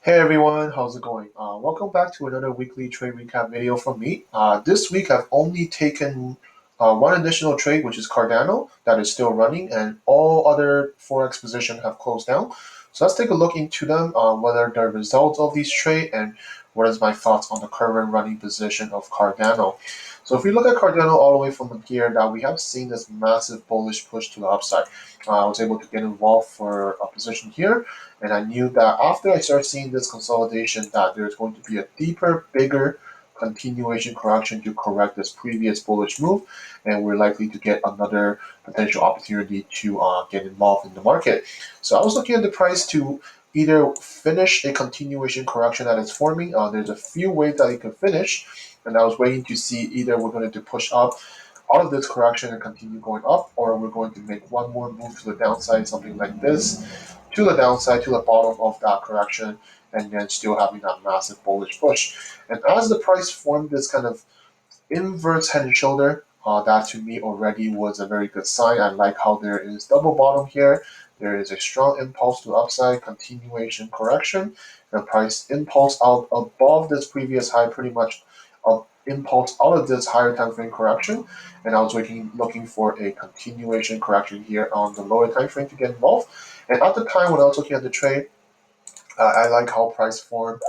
Hey everyone, how's it going? Welcome back to another weekly trade recap video from me. This week I've only taken one additional trade, which is Cardano, that is still running, and all other Forex positions have closed down. So let's take a look into them, whether the results of these trade and what is my thoughts on the current running position of Cardano. So if we look at Cardano all the way from here, that we have seen this massive bullish push to the upside. I was able to get involved for a position here, and I knew that after I started seeing this consolidation, that there's going to be a deeper, bigger continuation correction to correct this previous bullish move, and we're likely to get another potential opportunity to get involved in the market. So I was looking at the price to either finish a continuation correction that is forming. There's a few ways that it could finish, and I was waiting to see either we're going to push up out of this correction and continue going up, or we're going to make one more move to the downside, something like this, to the downside, to the bottom of that correction, and then still having that massive bullish push. And as the price formed this kind of inverse head and shoulder, that to me already was a very good sign. I like how there is double bottom here. There is a strong impulse to upside, continuation correction. The price impulse out above this previous high, pretty much impulse out of this higher time frame correction. And I was looking for a continuation correction here on the lower time frame to get involved. And at the time when I was looking at the trade, I like how price formed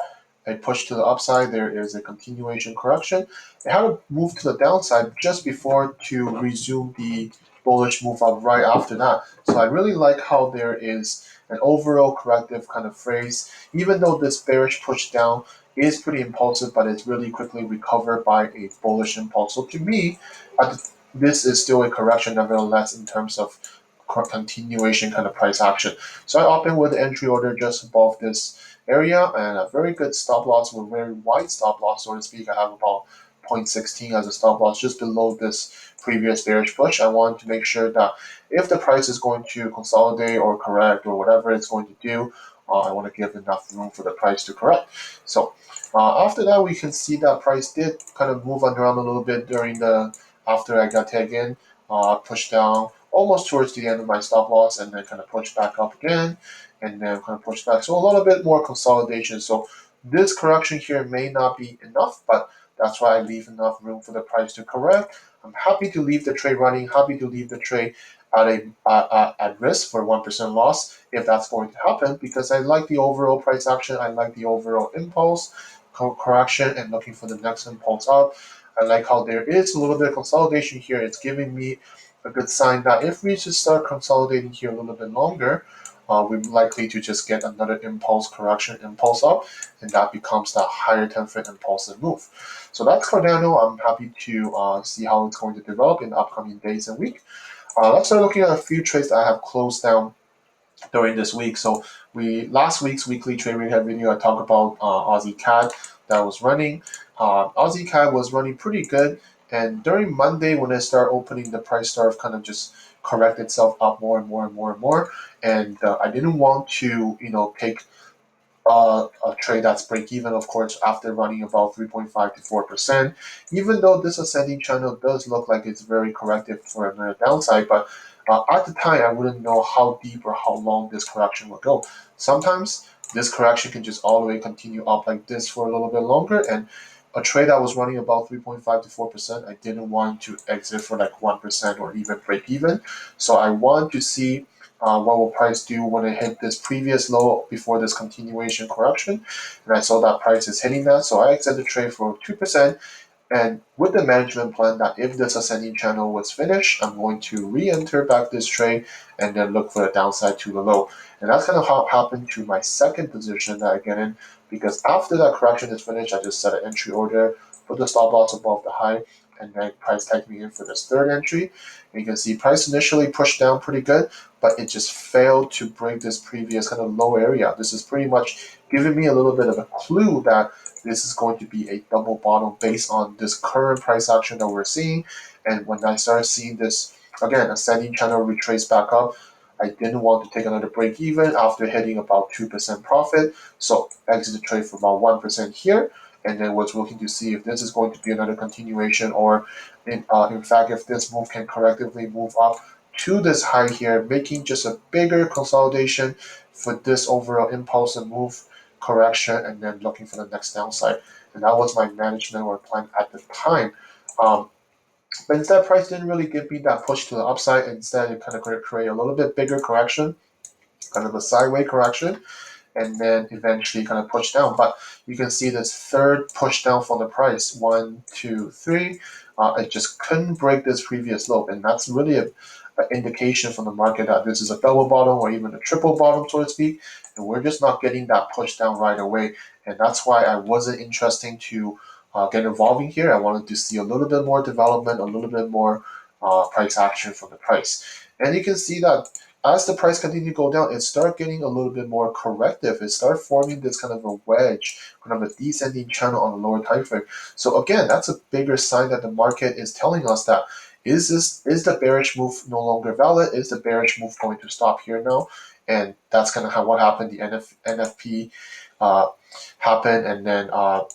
a push to the upside. There is a continuation correction. It had to move to the downside just before to resume the bullish move up right after that. So I really like how there is an overall corrective kind of phrase, even though this bearish push down is pretty impulsive, but it's really quickly recovered by a bullish impulse. So to me, this is still a correction nevertheless in terms of continuation kind of price action. So I opened with the entry order just above this area and a very good stop loss, with a very wide stop loss, so to speak. I have about 0.16 as a stop loss just below this previous bearish push. I want to make sure that if the price is going to consolidate or correct or whatever it's going to do, I want to give enough room for the price to correct. So after that, we can see that price did kind of move around a little bit during the after I got tagged in, pushed down almost towards the end of my stop loss, and then kind of push back up again, and then kind of push back. So a little bit more consolidation. So this correction here may not be enough, but that's why I leave enough room for the price to correct. I'm happy to leave the trade running, happy to leave the trade at risk for 1% loss if that's going to happen, because I like the overall price action. I like the overall impulse correction and looking for the next impulse up. I like how there is a little bit of consolidation here. It's giving me a good sign that if we just start consolidating here a little bit longer, we're likely to just get another impulse correction, impulse up, and that becomes that higher time frame impulsive move. So that's Cardano. I'm happy to see how it's going to develop in the upcoming days and week. Let's start looking at a few trades that I have closed down during this week. So last week's weekly trade recap video, I talked about Aussie CAD that was running. Aussie CAD was running pretty good, and during Monday when I start opening, the price started kind of just correct itself up more and more and more and more. And I didn't want to take a trade that's break even, of course, after running about 3.5 to 4%. Even though this ascending channel does look like it's very corrective for another downside, but at the time, I wouldn't know how deep or how long this correction will go. Sometimes this correction can just all the way continue up like this for a little bit longer. And a trade that was running about 3.5 to 4%, I didn't want to exit for like 1% or even break even. So I want to see what will price do when it hit this previous low before this continuation correction. And I saw that price is hitting that. So I exited the trade for 2%. And with the management plan that if this ascending channel was finished, I'm going to re-enter back this trade and then look for the downside to the low. And that's kind of how it happened to my second position that I get in, because after that correction is finished, I just set an entry order, put the stop loss above the high, and then price tagged me in for this third entry. And you can see price initially pushed down pretty good, but it just failed to break this previous kind of low area. This is pretty much giving me a little bit of a clue that this is going to be a double bottom based on this current price action that we're seeing. And when I started seeing this, again, ascending channel retrace back up, I didn't want to take another break even after hitting about 2% profit. So exit the trade for about 1% here. And then was looking to see if this is going to be another continuation, or in fact, if this move can correctively move up to this high here, making just a bigger consolidation for this overall impulsive move correction and then looking for the next downside. And that was my management or plan at the time. But instead, price didn't really give me that push to the upside. Instead, it kind of create a little bit bigger correction, kind of a sideways correction, and then eventually kind of push down. But you can see this third push down from the price, 1, 2, 3. It just couldn't break this previous low, and that's really an indication from the market that this is a double bottom or even a triple bottom, so to speak, and we're just not getting that push down right away. And that's why I wasn't interested to get involved in here. I wanted to see a little bit more development, a little bit more price action from the price. And you can see that as the price continued to go down, it started getting a little bit more corrective. It started forming this kind of a wedge, kind of a descending channel on the lower time frame. So again, that's a bigger sign that the market is telling us that is the bearish move no longer valid? Is the bearish move going to stop here now? And that's kind of what happened. The NFP happened and then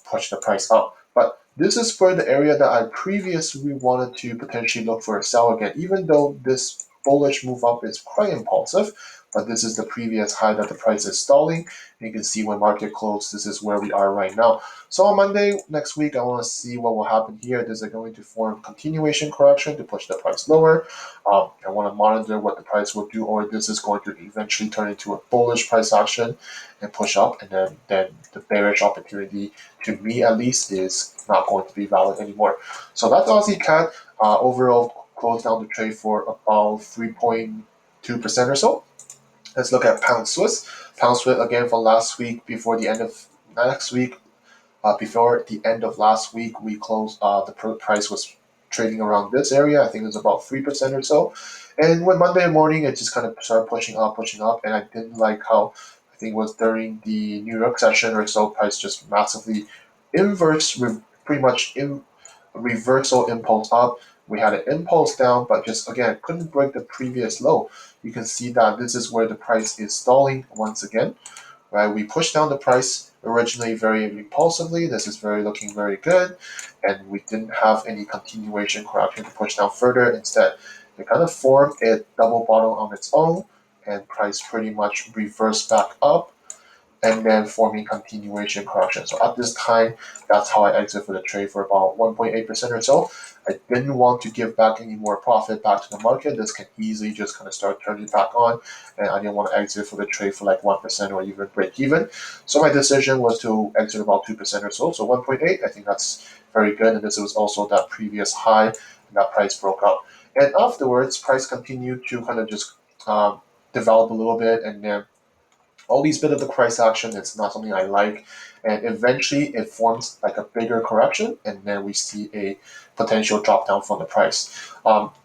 pushed the price up. But this is for the area that I previously wanted to potentially look for a sell again, even though this bullish move up is quite impulsive, but this is the previous high that the price is stalling. You can see when market closed, this is where we are right now. So on Monday next week, I want to see what will happen here. Is it going to form continuation correction to push the price lower? I want to monitor what the price will do, or this is going to eventually turn into a bullish price action and push up, and then the bearish opportunity, to me at least, is not going to be valid anymore. So that's Aussie CAD. Overall, closed down the trade for about 3.2% or so. Let's look at Pound Swiss. Pound Swiss again from last week before the end of next week. Before the end of last week, we closed. The price was trading around this area. I think it was about 3% or so. And when Monday morning, it just kind of started pushing up, and I didn't like how, I think it was during the New York session or so, price just massively pretty much in reversal impulse up. We had an impulse down, but just again couldn't break the previous low. You can see that this is where the price is stalling once again. Right, we pushed down the price originally very impulsively. This is looking very good, and we didn't have any continuation correction to push down further. Instead, it kind of formed a double bottom on its own, and price pretty much reversed back up, and then forming continuation correction. So at this time, that's how I exit for the trade for about 1.8% or so. I didn't want to give back any more profit back to the market. This can easily just kind of start turning back on, and I didn't want to exit for the trade for like 1% or even break even. So my decision was to exit about 2% or so. So 1.8, I think that's very good. And this was also that previous high, and that price broke out. And afterwards, price continued to kind of just develop a little bit, and then all these bit of the price action, it's not something I like, and eventually it forms like a bigger correction, and then we see a potential drop down from the price.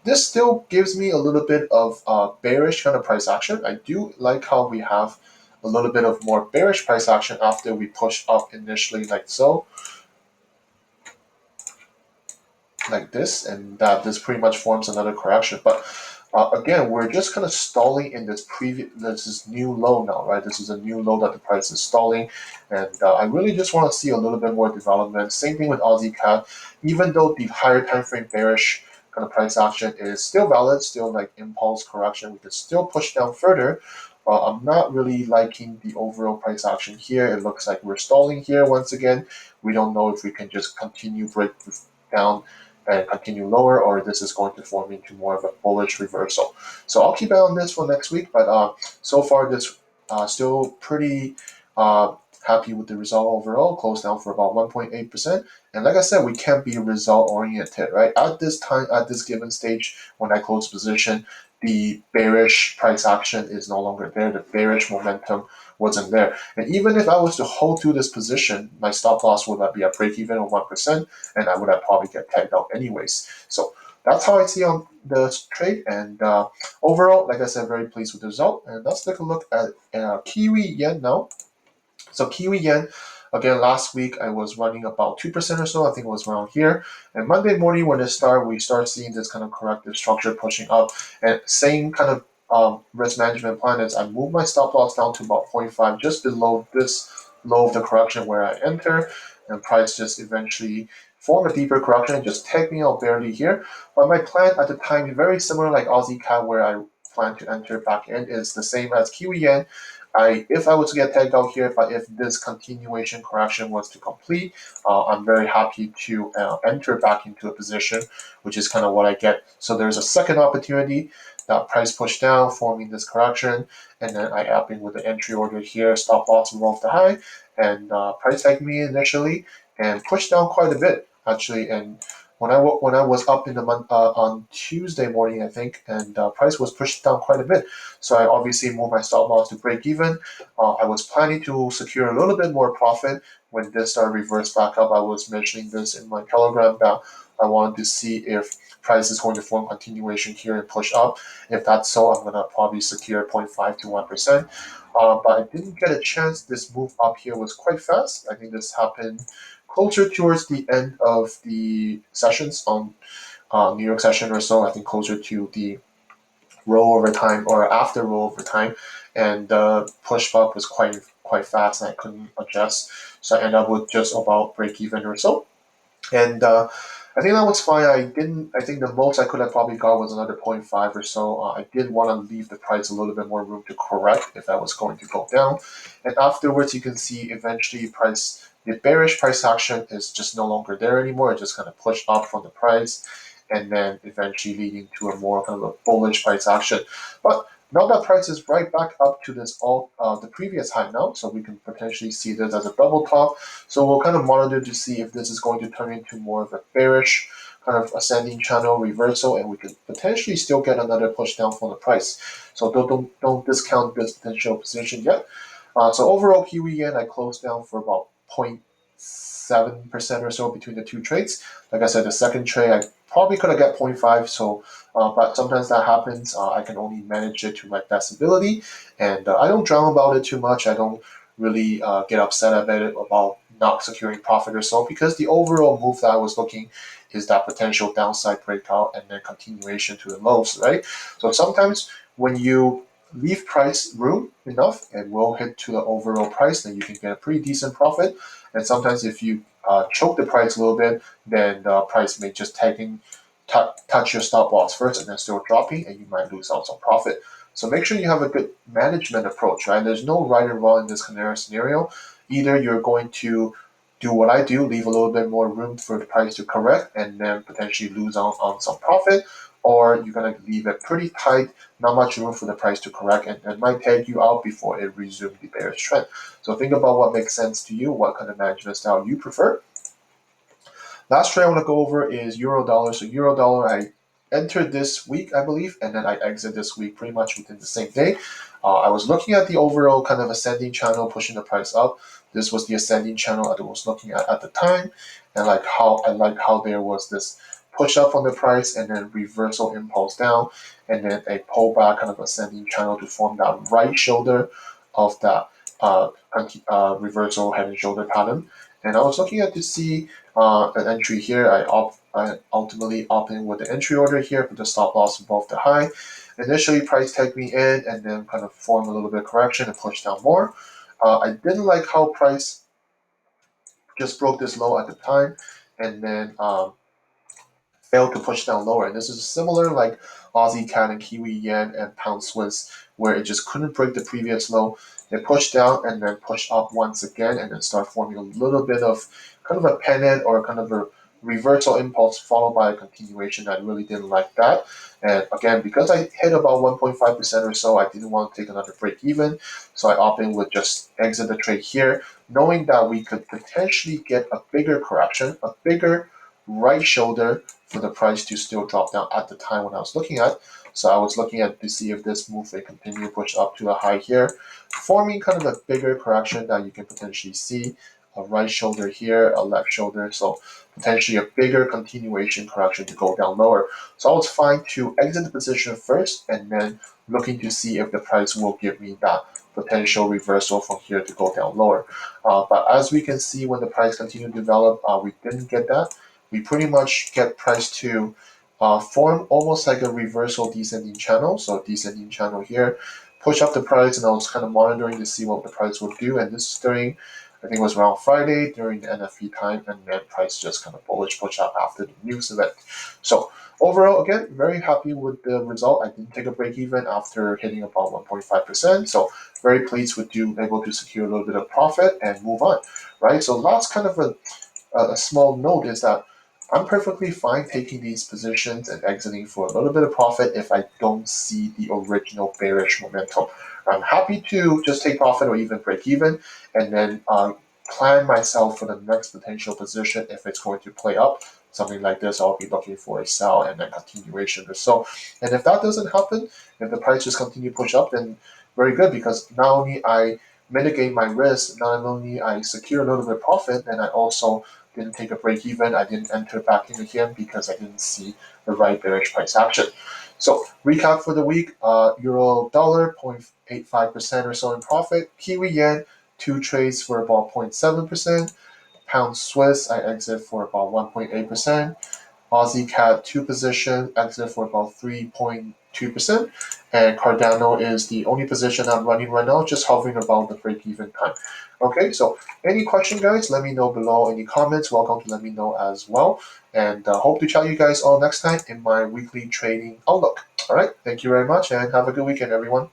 This still gives me a little bit of bearish kind of price action. I do like how we have a little bit of more bearish price action after we push up initially like so, like this, and that this pretty much forms another correction. But again, we're just kind of stalling in this new low now, right? This is a new low that the price is stalling, and I really just want to see a little bit more development. Same thing with Aussie CAD. Even though the higher time frame bearish kind of price action is still valid, still like impulse correction, we can still push down further. I'm not really liking the overall price action here. It looks like we're stalling here once again. We don't know if we can just continue break down and continue lower, or this is going to form into more of a bullish reversal. So I'll keep an eye on this for next week, but so far this still pretty happy with the result overall. Closed down for about 1.8%, and like I said, we can't be result oriented, right? At this time, at this given stage, when I close position, the bearish price action is no longer there. The bearish momentum wasn't there. And even if I was to hold to this position, my stop loss would be at break even of 1%, and I would have probably get tagged out anyways. So that's how I see on the trade. And overall, like I said, very pleased with the result. And let's take a look at Kiwi Yen now. So Kiwi Yen, again, last week I was running about 2% or so. I think it was around here. And Monday morning when we start seeing this kind of corrective structure pushing up. And same kind of risk management plan is I move my stop loss down to about 0.5, just below this low of the correction where I enter. And price just eventually form a deeper correction and just take me out barely here. But my plan at the time, very similar like Aussie CAD, where I plan to enter back in, is the same as Kiwi Yen. if I was to get tagged out here, but if this continuation correction was to complete, I'm very happy to enter back into a position, which is kind of what I get. So there's a second opportunity that price pushed down, forming this correction, and then I up in with the entry order here, stop loss above the high, and price tagged me initially and pushed down quite a bit actually. And when I was up in the month on Tuesday morning, I think, and price was pushed down quite a bit. So I obviously moved my stop loss to break even. I was planning to secure a little bit more profit when this started reverse back up. I was mentioning this in my Telegram that I wanted to see if price is going to form continuation here and push up. If that's so, I'm going to probably secure 0.5 to 1%. But I didn't get a chance. This move up here was quite fast. I think this happened closer towards the end of the sessions on New York session or so. I think closer to the rollover time or after rollover time, and the push up was quite fast, and I couldn't adjust. So I ended up with just about break even or so. And I think that was fine. I think the most I could have probably got was another 0.5 or so. I did want to leave the price a little bit more room to correct if I was going to go down. And afterwards, you can see eventually the bearish price action is just no longer there anymore. It just kind of pushed up from the price, and then eventually leading to a more kind of a bullish price action. But now that price is right back up to this the previous high now, so we can potentially see this as a double top. So we'll kind of monitor to see if this is going to turn into more of a bearish kind of ascending channel reversal, and we could potentially still get another push down from the price. So don't discount this potential position yet. So overall, Kiwi Yen, I closed down for about 0.7% or so between the two trades. Like I said, the second trade, I probably could have got 0.5, so but sometimes that happens. I can only manage it to my best ability, and I don't drown about it too much. I don't really get upset about not securing profit or so, because the overall move that I was looking is that potential downside breakout and then continuation to the lows, right? So sometimes when you leave price room enough, it will hit to the overall price, then you can get a pretty decent profit. And sometimes if you choke the price a little bit, then the price may just touch your stop loss first and then still dropping, and you might lose out some profit. So make sure you have a good management approach, right? There's no right or wrong in this kind of scenario. Either you're going to do what I do, leave a little bit more room for the price to correct and then potentially lose out on some profit, or you're going to leave it pretty tight, not much room for the price to correct, and it might take you out before it resumes the bearish trend. So think about what makes sense to you, what kind of management style you prefer. Last trade I want to go over is euro dollar. So euro dollar, I entered this week, I believe, and then I exit this week pretty much within the same day. I was looking at the overall kind of ascending channel pushing the price up. This was the ascending channel I was looking at the time, and how there was this push up on the price and then reversal impulse down, and then a pullback kind of ascending channel to form that right shoulder of that reversal head and shoulder pattern. And I was looking at to see an entry here. I ultimately opt in with the entry order here, put the stop loss above the high. Initially, price tagged me in and then kind of formed a little bit of correction and pushed down more. I didn't like how price just broke this low at the time and then failed to push down lower. And this is similar like Aussie CAD and Kiwi Yen and Pound Swiss, where it just couldn't break the previous low. It pushed down and then pushed up once again and then start forming a little bit of kind of a pennant or kind of a reversal impulse followed by a continuation. I really didn't like that. And again, because I hit about 1.5% or so, I didn't want to take another break even. So I opted in with just exit the trade here, knowing that we could potentially get a bigger correction, a bigger right shoulder for the price to still drop down at the time when I was looking at. So I was looking at to see if this move may continue to push up to a high here, forming kind of a bigger correction that you can potentially see. A right shoulder here, a left shoulder, so potentially a bigger continuation correction to go down lower. So I was fine to exit the position first and then looking to see if the price will give me that potential reversal from here to go down lower. But as we can see, when the price continued to develop, we didn't get that. We pretty much get price to form almost like a reversal descending channel. So descending channel here, push up the price, and I was kind of monitoring to see what the price would do. And this is during I think it was around Friday during the NFP time, and then price just kind of bullish push up after the news event. So overall, again, very happy with the result. I didn't take a break even after hitting about 1.5%. So very pleased with you able to secure a little bit of profit and move on, right? So last kind of a small note is that I'm perfectly fine taking these positions and exiting for a little bit of profit if I don't see the original bearish momentum. I'm happy to just take profit or even break even and then plan myself for the next potential position if it's going to play up. Something like this, I'll be looking for a sell and then continuation or so. And if that doesn't happen, if the price just continue to push up, then very good, because not only I mitigate my risk, not only I secure a little bit of profit, then I also didn't take a break even. I didn't enter back in again because I didn't see the right bearish price action. So recap for the week: Euro dollar 0.85% or so in profit. Kiwi yen 2 trades for about 0.7%. Pound Swiss I exit for about 1.8%. Aussie CAD 2 position, exit for about 3.2%. And Cardano is the only position I'm running right now, just hovering about the break-even time. Okay, so any question, guys, let me know below. Any comments, welcome to let me know as well. And hope to chat you guys all next time in my weekly trading outlook. All right, thank you very much and have a good weekend, everyone.